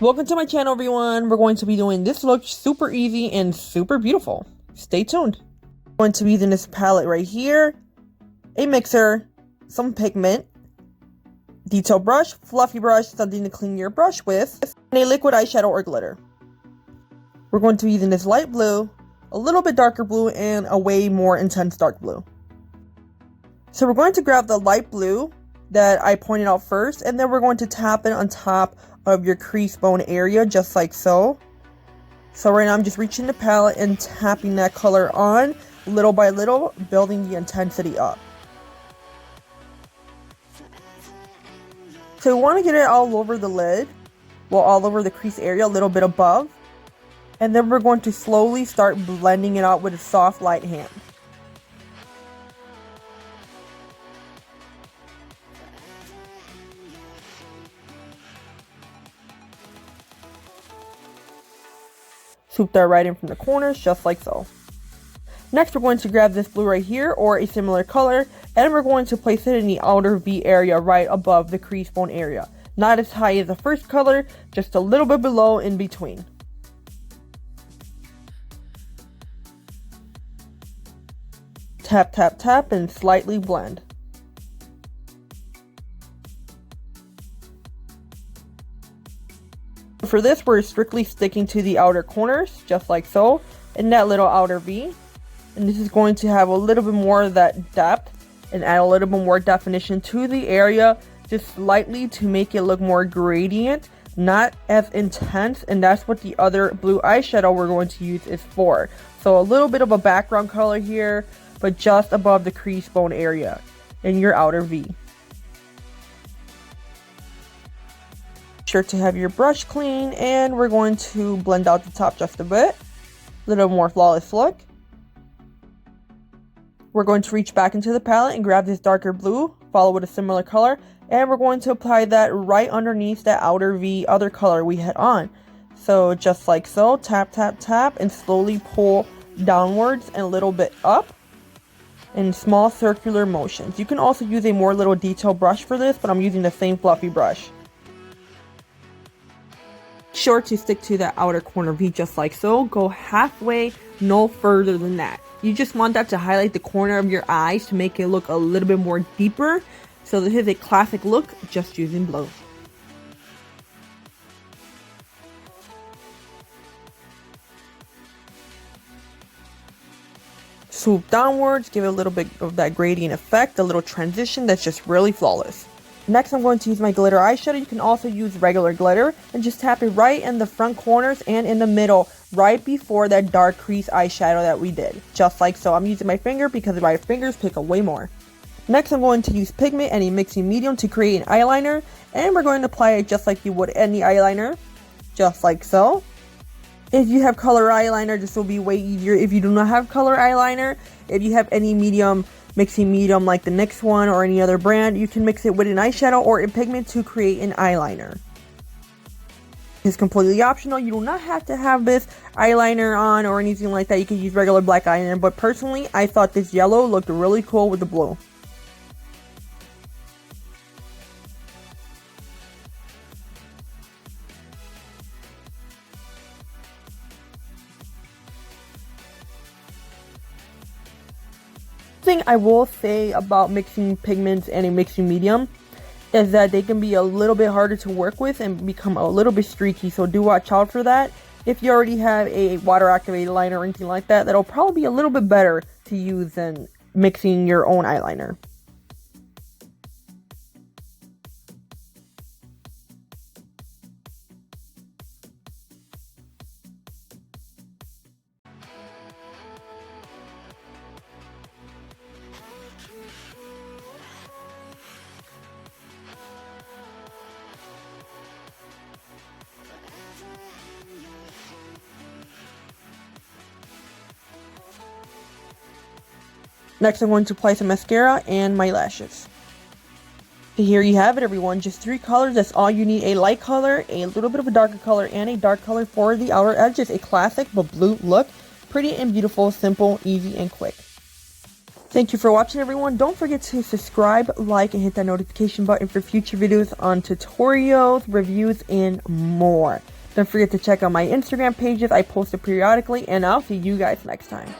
Welcome to my channel, everyone. We're going to be doing this look super easy and super beautiful. Stay tuned. I'm going to be using this palette right here, a mixer, some pigment, detail brush, fluffy brush, something to clean your brush with, and a liquid eyeshadow or glitter. We're going to be using this light blue, a little bit darker blue, and a way more intense dark blue. So we're going to grab the light blue that I pointed out first, and then we're going to tap it on top of your crease bone area, just like so. So right now I'm just reaching the palette and tapping that color on little by little, building the intensity up. So we want to get it all over the lid, well, all over the crease area, a little bit above, and then we're going to slowly start blending it out with a soft light hand. Swoop that right in from the corners, just like so. Next, we're going to grab this blue right here, or a similar color, and we're going to place it in the outer V area right above the crease bone area. Not as high as the first color, just a little bit below in between. Tap, tap, tap, and slightly blend. For this, we're strictly sticking to the outer corners, just like so, in that little outer V. And this is going to have a little bit more of that depth and add a little bit more definition to the area, just slightly to make it look more gradient, not as intense. And that's what the other blue eyeshadow we're going to use is for. So a little bit of a background color here, but just above the crease bone area in your outer V. Sure to have your brush clean, and we're going to blend out the top just a bit. A little more flawless look. We're going to reach back into the palette and grab this darker blue, follow with a similar color, and we're going to apply that right underneath that outer V other color we had on. So just like so, tap, tap, tap, and slowly pull downwards and a little bit up in small circular motions. You can also use a more little detail brush for this, but I'm using the same fluffy brush. Sure to stick to the outer corner V just like so. Go halfway, no further than that. You just want that to highlight the corner of your eyes to make it look a little bit more deeper. So this is a classic look just using blue. Swoop downwards, give it a little bit of that gradient effect, a little transition that's just really flawless. Next, I'm going to use my glitter eyeshadow. You can also use regular glitter and just tap it right in the front corners and in the middle, right before that dark crease eyeshadow that we did. Just like so. I'm using my finger because my fingers pick up way more. Next, I'm going to use pigment and a mixing medium to create an eyeliner, and we're going to apply it just like you would any eyeliner, just like so. If you have color eyeliner, this will be way easier. If you do not have color eyeliner, if you have any mixing medium like the NYX one or any other brand, you can mix it with an eyeshadow or a pigment to create an eyeliner. It's completely optional. You do not have to have this eyeliner on or anything like that. You can use regular black eyeliner, but personally I thought this yellow looked really cool with the blue. Thing I will say about mixing pigments and a mixing medium is that they can be a little bit harder to work with and become a little bit streaky, so do watch out for that. If you already have a water activated liner or anything like that, that'll probably be a little bit better to use than mixing your own eyeliner. Next, I'm going to apply some mascara and my lashes. Here you have it, everyone. Just 3 colors. That's all you need. A light color, a little bit of a darker color, and a dark color for the outer edges. A classic but blue look. Pretty and beautiful, simple, easy, and quick. Thank you for watching, everyone. Don't forget to subscribe, like, and hit that notification button for future videos on tutorials, reviews, and more. Don't forget to check out my Instagram pages. I post it periodically, and I'll see you guys next time.